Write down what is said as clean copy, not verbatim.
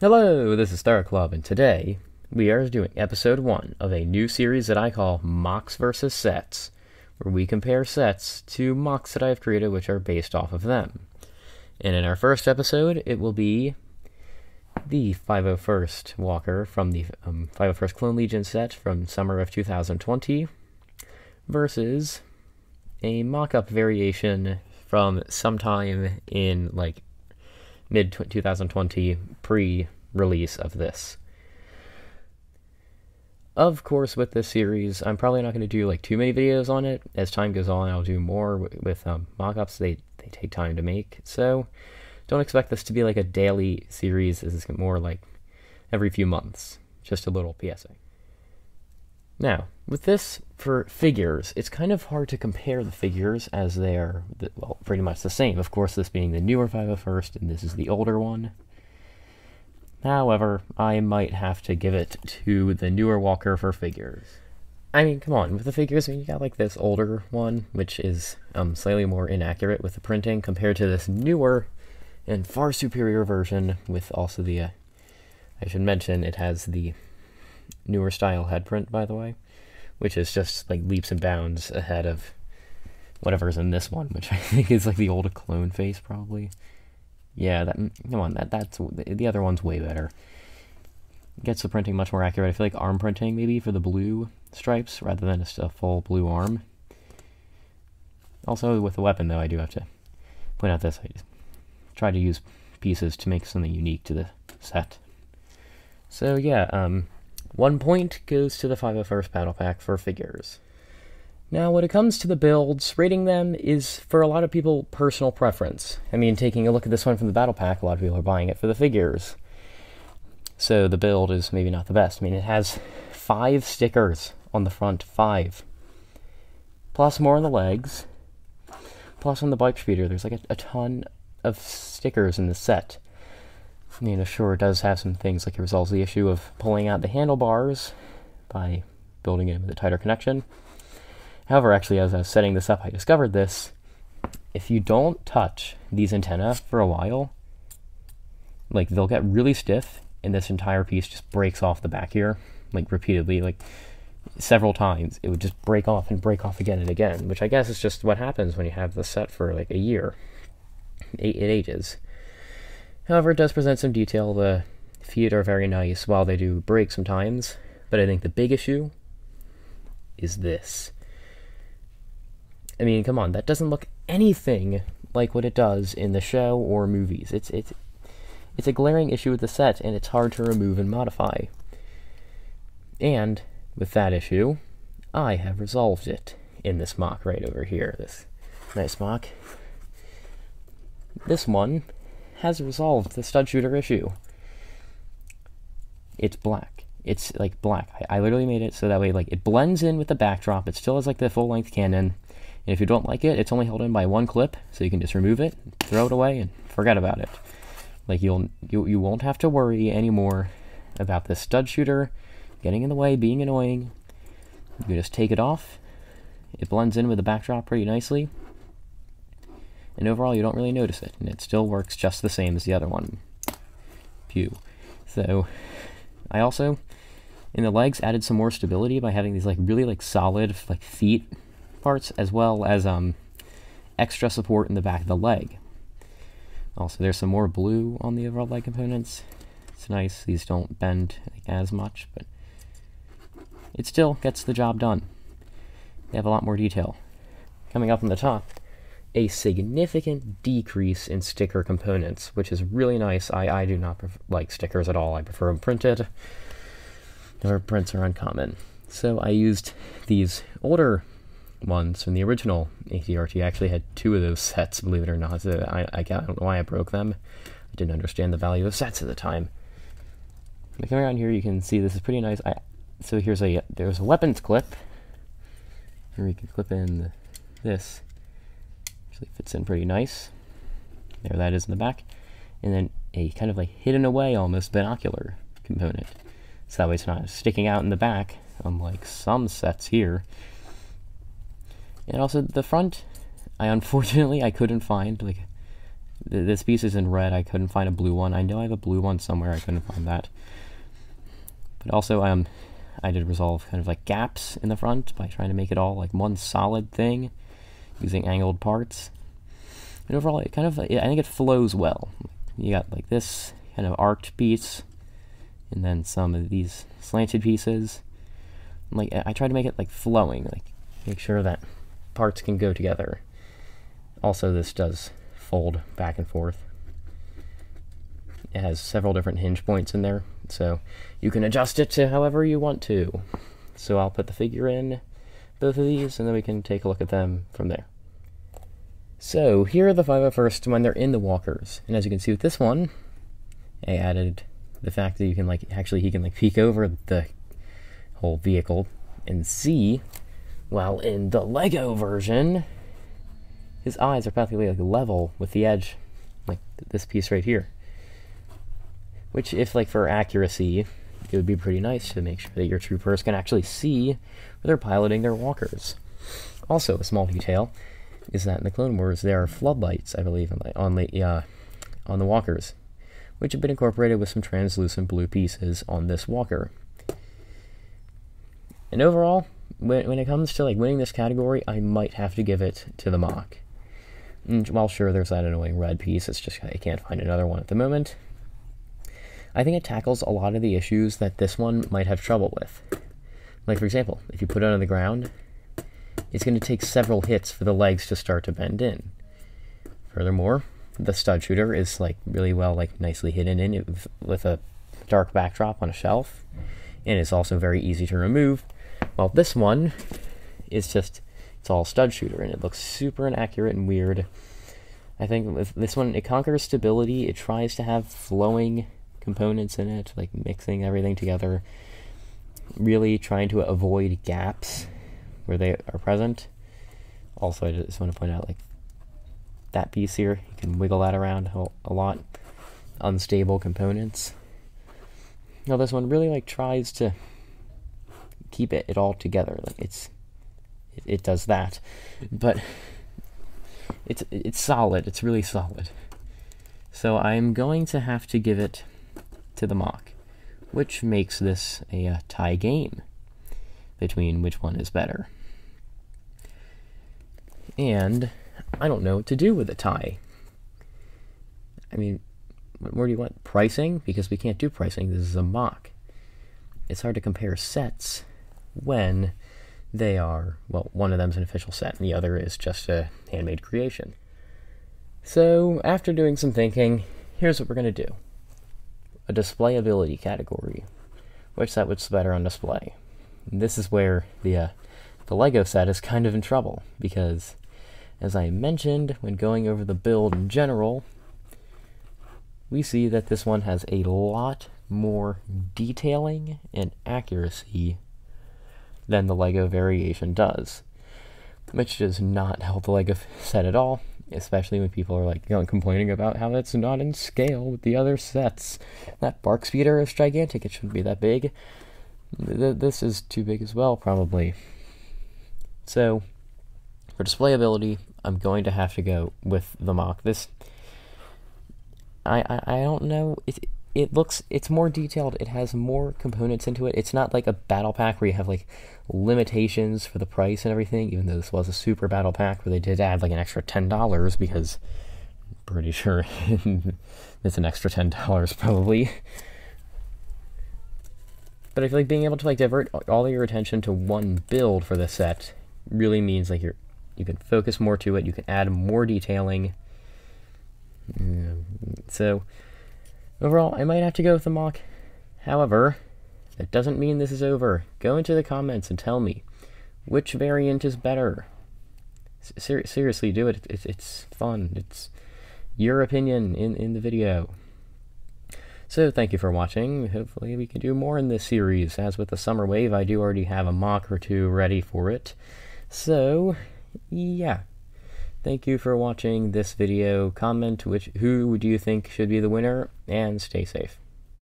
Hello, this is Star Club, and today we are doing episode 1 of a new series that I call Mocs vs Sets, where we compare sets to mocks that I have created which are based off of them. And in our first episode, it will be the 501st Walker from the 501st Clone Legion set from summer of 2020 versus a mock-up variation from sometime in mid-2020 pre-release of this. Of course, with this series, I'm probably not going to do too many videos on it. As time goes on, I'll do more with mock-ups. They take time to make, so don't expect this to be like a daily series. This is more like every few months. Just a little PSA. Now, with this, for figures, it's kind of hard to compare the figures as they are, pretty much the same. Of course, this being the newer 501st, and this is the older one. However, I might have to give it to the newer Walker for figures. I mean, come on, with the figures, you got this older one, which is slightly more inaccurate with the printing, compared to this newer and far superior version with also the, I should mention, it has the newer style head print, by the way, which is just leaps and bounds ahead of whatever's in this one, which I think is the old clone face, probably. Yeah, that's the other one's way better. Gets the printing much more accurate. I feel like arm printing maybe for the blue stripes rather than just a full blue arm. Also with the weapon though, I do have to point out this. I just try to use pieces to make something unique to the set. So yeah, 1 point goes to the 501st Battle Pack for figures. Now, when it comes to the builds, rating them is, for a lot of people, personal preference. I mean, taking a look at this one from the Battle Pack, a lot of people are buying it for the figures. So the build is maybe not the best. I mean, it has 5 stickers on the front, 5. Plus more on the legs. Plus on the bike speeder, there's a ton of stickers in the set. I mean, sure, it does have some things it resolves the issue of pulling out the handlebars by building it with a tighter connection. However, actually, as I was setting this up, I discovered this. If you don't touch these antennae for a while, they'll get really stiff, and this entire piece just breaks off the back here, repeatedly, several times. It would just break off and break off again and again, which I guess is just what happens when you have the set for a year. It ages. However, it does present some detail. The feet are very nice, while they do break sometimes. But I think the big issue is this. I mean, come on, that doesn't look anything like what it does in the show or movies. It's a glaring issue with the set, and it's hard to remove and modify. And with that issue, I have resolved it in this mock right over here. This nice mock. This one has resolved the stud shooter issue. It's black. It's black. I literally made it so that way it blends in with the backdrop. It still has the full-length cannon. And if you don't like it, it's only held in by one clip, so you can just remove it, throw it away, and forget about it. You won't have to worry anymore about this stud shooter getting in the way, being annoying. You can just take it off. It blends in with the backdrop pretty nicely. And overall, you don't really notice it, and it still works just the same as the other one. Pew. So, I also, in the legs, added some more stability by having these really solid feet parts, as well as extra support in the back of the leg. Also, there's some more blue on the overall leg components. It's nice. These don't bend as much, but it still gets the job done. They have a lot more detail. Coming up on the top, a significant decrease in sticker components, which is really nice. I do not like stickers at all. I prefer them printed. Their prints are uncommon. So I used these older ones from the original ATRT. I actually had 2 of those sets, believe it or not. So I don't know why I broke them. I didn't understand the value of sets at the time. Coming around here, you can see this is pretty nice. So there's a weapons clip. Here we can clip in this. Actually fits in pretty nice. There that is in the back. And then a kind of hidden away almost binocular component. So that way it's not sticking out in the back, unlike some sets here. And also the front, unfortunately I couldn't find This piece is in red. I couldn't find a blue one. I know I have a blue one somewhere. I couldn't find that. But also, I did resolve kind of like gaps in the front by trying to make it all like one solid thing using angled parts. And overall, it kind of, I think it flows well. You got like this kind of arced piece, and then some of these slanted pieces. Like, I try to make it like flowing, like make sure that parts can go together. Also, this does fold back and forth. It has several different hinge points in there, so you can adjust it to however you want to. So I'll put the figure in both of these, and then we can take a look at them from there. So here are the 501st when they're in the walkers, and as you can see with this one, I added the fact that you can like he can like peek over the whole vehicle and see, while in the Lego version, his eyes are practically like level with the edge, like this piece right here. Which, if like for accuracy, it would be pretty nice to make sure that your troopers can actually see where they're piloting their walkers. Also, a small detail is that in the Clone Wars there are floodlights, I believe, on the walkers, which have been incorporated with some translucent blue pieces on this walker. And overall, when it comes to like winning this category, I might have to give it to the Moc. And while sure, there's that annoying red piece, it's just I can't find another one at the moment. I think it tackles a lot of the issues that this one might have trouble with. Like, for example, if you put it on the ground, it's going to take several hits for the legs to start to bend in. Furthermore, the stud shooter is like really well, like nicely hidden in with a dark backdrop on a shelf, and it's also very easy to remove. While this one is just, it's all stud shooter, and it looks super inaccurate and weird. I think with this one, it conquers stability. It tries to have flowing components in it, like mixing everything together, really trying to avoid gaps where they are present. Also, I just want to point out, like, that piece here, you can wiggle that around a lot. Unstable components. Now this one really like tries to keep it all together. Like it does that, but it's solid. It's really solid. So I'm going to have to give it to the Moc, which makes this a tie game between which one is better. And I don't know what to do with a tie. I mean, what more do you want? Pricing? Because we can't do pricing. This is a Moc. It's hard to compare sets when they are, well, one of them's an official set and the other is just a handmade creation. So, after doing some thinking, here's what we're going to do. A displayability category. Which set was better on display? And this is where the Lego set is kind of in trouble, because, as I mentioned when going over the build in general, we see that this one has a lot more detailing and accuracy than the Lego variation does, which does not help the Lego set at all, especially when people are like complaining about how it's not in scale with the other sets. That bark speeder is gigantic, it shouldn't be that big. This is too big as well, probably. So, for displayability, I'm going to have to go with the Moc. This, I don't know, it's more detailed, it has more components into it. It's not like a battle pack where you have like limitations for the price and everything, even though this was a super battle pack where they did add like an extra $10, because I'm pretty sure it's an extra $10 probably. But I feel like being able to like divert all of your attention to one build for the set really means like you can focus more to it, you can add more detailing. So overall, I might have to go with the Moc. However, that doesn't mean this is over. Go into the comments and tell me which variant is better. Seriously, do it. It's fun. It's your opinion in the video. So thank you for watching. Hopefully we can do more in this series. As with the Summer Wave, I do already have a Moc or two ready for it. So, yeah. Thank you for watching this video. Comment who do you think should be the winner, and stay safe.